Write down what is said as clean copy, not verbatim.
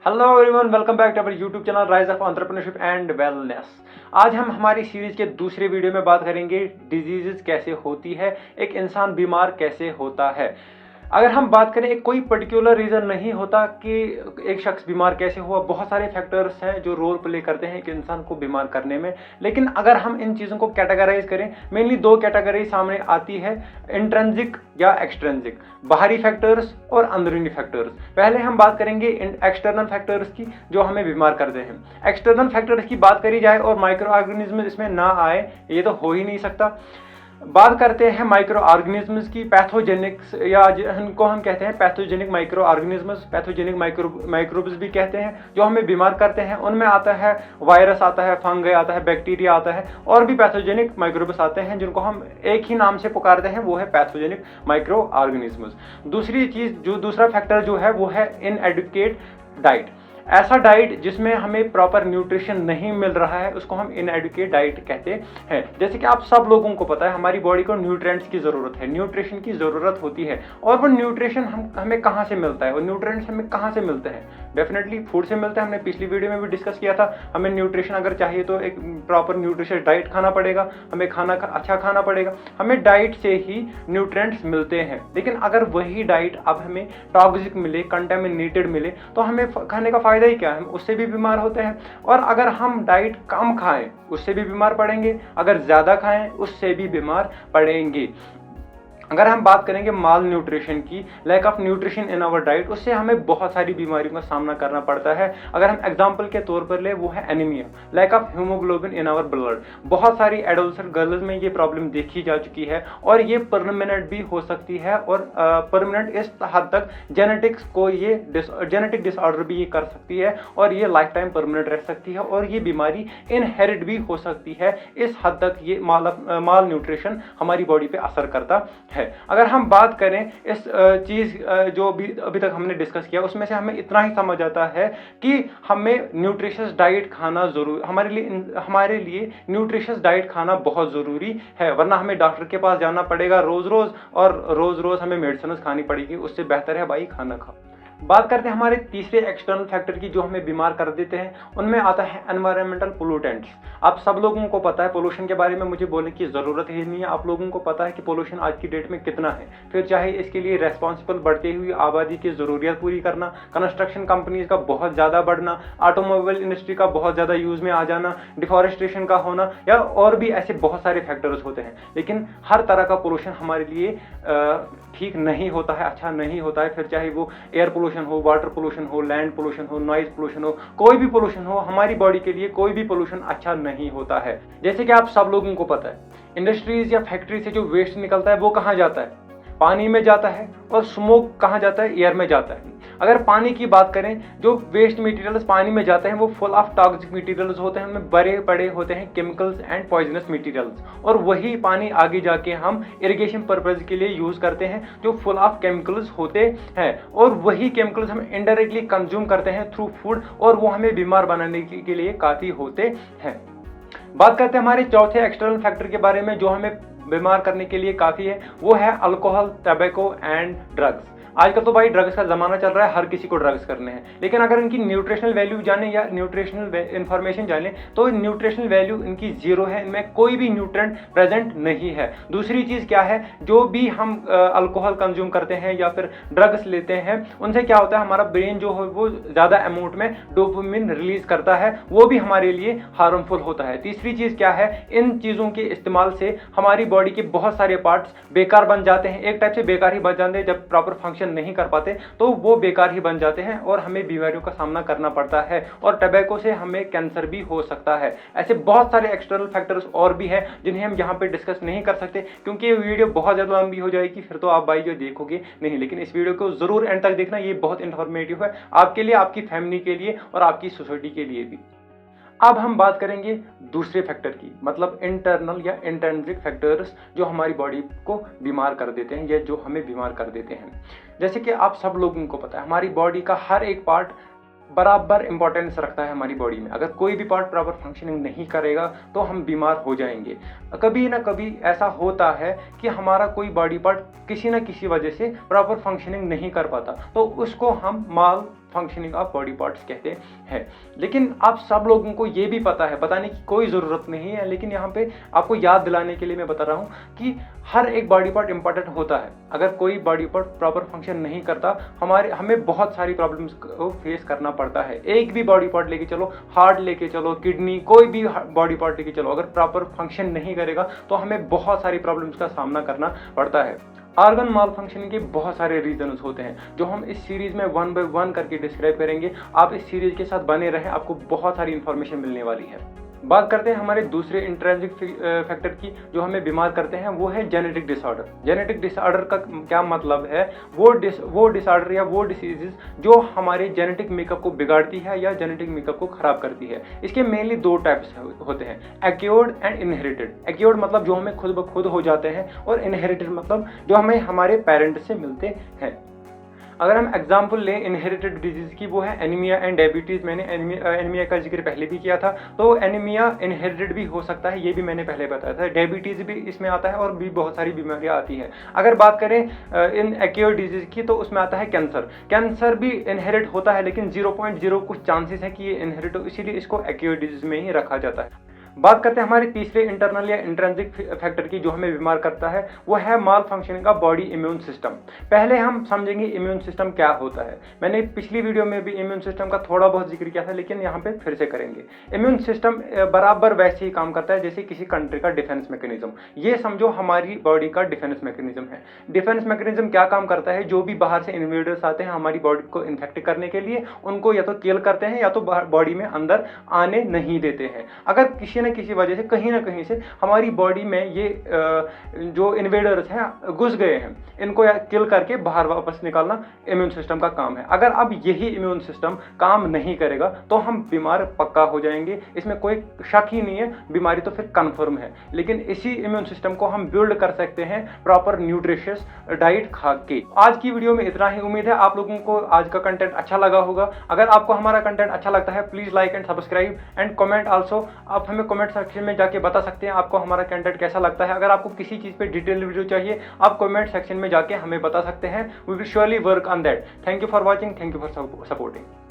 Hello everyone, welcome back to our YouTube channel rise of entrepreneurship and wellness. आज हम हमारी series के दूसरे वीडियो में बात करेंगे डिजीजेस कैसे होती है, एक इंसान बीमार कैसे होता है। अगर हम बात करें, एक कोई पर्टिकुलर रीज़न नहीं होता कि एक शख्स बीमार कैसे हुआ। बहुत सारे फैक्टर्स हैं जो रोल प्ले करते हैं एक इंसान को बीमार करने में। लेकिन अगर हम इन चीज़ों को कैटेगराइज करें, मेनली दो कैटेगरी सामने आती है, इंट्रिंसिक या एक्सट्रिंसिक, बाहरी फैक्टर्स और अंदरूनी फैक्टर्स। पहले हम बात करेंगे एक्सटर्नल फैक्टर्स की जो हमें बीमार करते हैं। एक्सटर्नल फैक्टर्स की बात करी जाए और माइक्रो ऑर्गेनिज्म इसमें ना आए, ये तो हो ही नहीं सकता। बात करते हैं माइक्रो ऑर्गेनिजम्स की, पैथोजेनिक्स या जिनको हम कहते हैं pathogenic micro organisms, pathogenic microbes भी कहते हैं, जो हमें बीमार करते हैं। उनमें आता है वायरस, आता है फंगई, आता है बैक्टीरिया, आता है और भी पैथोजेनिक माइक्रोब्स आते हैं जिनको हम एक ही नाम से पुकारते हैं, वो है पैथोजेनिक माइक्रो ऑर्गेनिजम्स। दूसरी चीज़, जो दूसरा फैक्टर जो है वो है इनएडुकेट डाइट। ऐसा डाइट जिसमें हमें प्रॉपर न्यूट्रिशन नहीं मिल रहा है उसको हम इनएडुकेट डाइट कहते हैं। जैसे कि आप सब लोगों को पता है, हमारी बॉडी को न्यूट्रिएंट्स की ज़रूरत है, न्यूट्रिशन की ज़रूरत होती है। और वो न्यूट्रिशन हमें कहाँ से मिलता है, वो न्यूट्रिएंट्स हमें कहाँ से मिलते हैं? डेफिनेटली फूड से मिलता है। हमने पिछली वीडियो में भी डिस्कस किया था, हमें न्यूट्रिशन अगर चाहिए तो एक प्रॉपर न्यूट्रिशियस डाइट खाना पड़ेगा, हमें खाना अच्छा खाना पड़ेगा, हमें डाइट से ही न्यूट्रिएंट्स मिलते हैं। लेकिन अगर वही डाइट अब हमें टॉक्सिक मिले, कंटेमिनेटेड मिले, तो हमें खाने का फायदा ही क्या है? हम उससे भी बीमार होते हैं। और अगर हम डाइट कम खाएं उससे भी बीमार पड़ेंगे, अगर ज़्यादा खाएं उससे भी बीमार पड़ेंगे। अगर हम बात करेंगे माल न्यूट्रिशन की, lack of nutrition in our diet, उससे हमें बहुत सारी बीमारियों का सामना करना पड़ता है। अगर हम एग्जांपल के तौर पर ले, वो है anaemia, lack of haemoglobin in our blood. बहुत सारी एडोलसेंट गर्ल्स में ये प्रॉब्लम देखी जा चुकी है और ये परमानेंट भी हो सकती है। और परमानेंट इस हद तक जेनेटिक्स को ये जेनेटिक डिसऑर्डर भी ये कर सकती है और ये लाइफ टाइम परमानेंट रह सकती है और ये बीमारी इनहेरिट भी हो सकती है। इस हद तक ये माल न्यूट्रिशन हमारी बॉडी पे असर करता है। अगर हम बात करें इस चीज़ जो अभी तक हमने डिस्कस किया, उसमें से हमें इतना ही समझ आता है कि हमें न्यूट्रिशियस डाइट खाना जरूर, हमारे लिए न्यूट्रिशियस डाइट खाना बहुत ज़रूरी है। वरना हमें डॉक्टर के पास जाना पड़ेगा रोज़ रोज़ और रोज़ रोज़ हमें मेडिसिन खानी पड़ेगी। उससे बेहतर है भाई खाना खाओ। बात करते हैं हमारे तीसरे एक्सटर्नल फैक्टर की जो हमें बीमार कर देते हैं। उनमें आता है एनवायरमेंटल पोल्यूटेंट्स। आप सब लोगों को पता है, पोल्यूशन के बारे में मुझे बोलने की ज़रूरत ही नहीं है। आप लोगों को पता है कि पोल्यूशन आज की डेट में कितना है। फिर चाहे इसके लिए रेस्पॉन्सिबल बढ़ती हुई आबादी की ज़रूरियत पूरी करना, कंस्ट्रक्शन कंपनीज का बहुत ज़्यादा बढ़ना, ऑटोमोबाइल इंडस्ट्री का बहुत ज़्यादा यूज़ में आ जाना, डिफॉरेस्टेशन का होना, या और भी ऐसे बहुत सारे फैक्टर्स होते हैं। लेकिन हर तरह का पोल्यूशन हमारे लिए ठीक नहीं होता है, अच्छा नहीं होता है। फिर चाहे वो एयर पोल्यूशन हो, वाटर पोल्यूशन हो, लैंड पोल्यूशन हो, नॉइज पोल्यूशन हो, कोई भी पोल्यूशन हो, हमारी बॉडी के लिए कोई भी पोल्यूशन अच्छा नहीं होता है। जैसे कि आप सब लोगों को पता है, इंडस्ट्रीज या फैक्ट्री से जो वेस्ट निकलता है वो कहाँ जाता है? पानी में जाता है। और स्मोक कहाँ जाता है? एयर में जाता है। अगर पानी की बात करें, जो वेस्ट मटेरियल्स पानी में जाते हैं वो फुल ऑफ टॉक्सिक मटेरियल्स होते हैं, उनमें बड़े बड़े होते हैं केमिकल्स एंड पॉइजनस मटेरियल्स। और वही पानी आगे जाके हम इरिगेशन पर्पज के लिए यूज करते हैं, जो फुल ऑफ केमिकल्स होते हैं। और वही केमिकल्स हम इनडायरेक्टली कंज्यूम करते हैं थ्रू फूड, और वो हमें बीमार बनाने के लिए काफ़ी होते हैं। बात करते हैं हमारे चौथे एक्सटर्नल फैक्टर के बारे में जो हमें बीमार करने के लिए काफ़ी है, वो है अल्कोहल, टबैको एंड ड्रग्स। आजकल तो भाई ड्रग्स का ज़माना चल रहा है, हर किसी को ड्रग्स करने हैं। लेकिन अगर इनकी न्यूट्रिशनल वैल्यू जाने या न्यूट्रिशनल इन्फॉर्मेशन जाने तो न्यूट्रिशनल वैल्यू इनकी जीरो है, इनमें कोई भी न्यूट्रेंट प्रेजेंट नहीं है। दूसरी चीज़ क्या है, जो भी हम अल्कोहल कंज्यूम करते हैं या फिर ड्रग्स लेते हैं, उनसे क्या होता है, हमारा ब्रेन जो है वो ज़्यादा अमाउंट में डोपामिन रिलीज करता है, वो भी हमारे लिए हार्मफुल होता है। तीसरी चीज़ क्या है, इन चीज़ों के इस्तेमाल से हमारी बॉडी के बहुत सारे पार्ट्स बेकार बन जाते हैं। एक टाइप से बेकार ही बन जाते हैं, जब प्रॉपर फंक्शन नहीं कर पाते तो वो बेकार ही बन जाते हैं और हमें बीमारियों का सामना करना पड़ता है। और टबैको से हमें कैंसर भी हो सकता है। ऐसे बहुत सारे एक्सटर्नल फैक्टर्स और भी हैं जिन्हें हम यहाँ पे डिस्कस नहीं कर सकते, क्योंकि ये वीडियो बहुत ज़्यादा लंबी हो जाएगी, फिर तो आप भाई जो देखोगे नहीं। लेकिन इस वीडियो को जरूर एंड तक देखना, ये बहुत इंफॉर्मेटिव है आपके लिए, आपकी फैमिली के लिए और आपकी सोसाइटी के लिए भी। अब हम बात करेंगे दूसरे फैक्टर की, मतलब इंटरनल या इंट्रिंसिक फैक्टर्स जो हमारी बॉडी को बीमार कर देते हैं या जो हमें बीमार कर देते हैं। जैसे कि आप सब लोगों को पता है, हमारी बॉडी का हर एक पार्ट बराबर इंपॉर्टेंस रखता है हमारी बॉडी में। अगर कोई भी पार्ट प्रॉपर फंक्शनिंग नहीं करेगा तो हम बीमार हो जाएंगे। कभी ना कभी ऐसा होता है कि हमारा कोई बॉडी पार्ट किसी ना किसी वजह से प्रॉपर फंक्शनिंग नहीं कर पाता, तो उसको हम माल फंक्शनिंग ऑफ बॉडी पार्ट्स कहते हैं। लेकिन आप सब लोगों को ये भी पता है, बताने की कोई ज़रूरत नहीं है, लेकिन यहाँ पे आपको याद दिलाने के लिए मैं बता रहा हूँ कि हर एक बॉडी पार्ट इंपॉर्टेंट होता है। अगर कोई बॉडी पार्ट प्रॉपर फंक्शन नहीं करता, हमें बहुत सारी प्रॉब्लम्स को फेस करना पड़ता है। एक भी बॉडी पार्ट लेके चलो, हार्ट लेके चलो, किडनी, कोई भी बॉडी पार्ट लेके चलो, अगर प्रॉपर फंक्शन नहीं करेगा तो हमें बहुत सारी प्रॉब्लम्स का सामना करना पड़ता है। ऑर्गन माल फंक्शनिंग के बहुत सारे रीजंस होते हैं जो हम इस सीरीज में 1 बाय 1 करके डिस्क्राइब करेंगे। आप इस सीरीज के साथ बने रहें, आपको बहुत सारी इंफॉर्मेशन मिलने वाली है। बात करते हैं हमारे दूसरे इंट्रिंसिक फैक्टर की जो हमें बीमार करते हैं, वो है जेनेटिक डिसऑर्डर। जेनेटिक डिसऑर्डर का क्या मतलब है? वो डिसऑर्डर या वो डिसीजेस जो हमारे जेनेटिक मेकअप को बिगाड़ती है या जेनेटिक मेकअप को खराब करती है। इसके मेनली 2 टाइप्स होते हैं, एक्योर्ड एंड इनहेरिटेड। एक्योर्ड मतलब जो हमें खुद ब खुद हो जाते हैं, और इनहेरिटेड मतलब जो हमें हमारे पेरेंट से मिलते हैं। अगर हम एग्जाम्पल लें इनहेरिटेड डिजीज की, वो है एनीमिया एंड डायबिटीज़। मैंने एनीमिया का जिक्र पहले भी किया था, तो एनीमिया इनहेरिटेड भी हो सकता है, ये भी मैंने पहले बताया था। डायबिटीज़ भी इसमें आता है और भी बहुत सारी बीमारियां आती हैं। अगर बात करें इन एक्योर्ड डिजीज की, तो उसमें आता है कैंसर। कैंसर भी इनहेरिट होता है, लेकिन 0.0 कुछ चांसेस है कि ये इनहेरिट हो, इसीलिए इसको एक्योर्ड डिजीज में ही रखा जाता है। बात करते हैं हमारे तीसरे इंटरनल या इंट्रिंसिक फैक्टर की जो हमें बीमार करता है, वो है माल फंक्शनिंग का बॉडी इम्यून सिस्टम। पहले हम समझेंगे इम्यून सिस्टम क्या होता है। मैंने पिछली वीडियो में भी इम्यून सिस्टम का थोड़ा बहुत जिक्र किया था, लेकिन यहाँ पे फिर से करेंगे। इम्यून सिस्टम बराबर वैसे ही काम करता है जैसे किसी कंट्री का डिफेंस मैकेनिज्म। ये समझो हमारी बॉडी का डिफेंस मैकेनिज्म है। डिफेंस मैकेनिज्म क्या काम करता है? जो भी बाहर से इन्वेडर्स आते हैं हमारी बॉडी को इन्फेक्ट करने के लिए, उनको या तो किल करते हैं या तो बॉडी में अंदर आने नहीं देते हैं। अगर किसी न किसी वजह से कहीं ना कहीं से हमारी बॉडी में ये जो इन्वेडर्स हैं घुस गए हैं, इनको किल करके बाहर वापस निकालना इम्यून सिस्टम का काम है। अगर अब यही इम्यून सिस्टम काम नहीं करेगा तो हम बीमार पक्का हो जाएंगे, इसमें कोई शक ही नहीं है, बीमारी तो फिर कन्फर्म है। लेकिन इसी इम्यून सिस्टम को हम बिल्ड कर सकते हैं प्रॉपर न्यूट्रिशियस डाइट खा के। आज की वीडियो में इतना ही। उम्मीद है आप लोगों को आज का कंटेंट अच्छा लगा होगा। अगर आपको हमारा कंटेंट अच्छा लगता है, please like and subscribe and comment also. आप हमें कमेंट सेक्शन में जाके बता सकते हैं आपको हमारा कंटेंट कैसा लगता है। अगर आपको किसी चीज पे डिटेल वीडियो चाहिए, आप कमेंट सेक्शन में जाके हमें बता सकते हैं। We will surely work on that. Thank you for watching, thank you for supporting.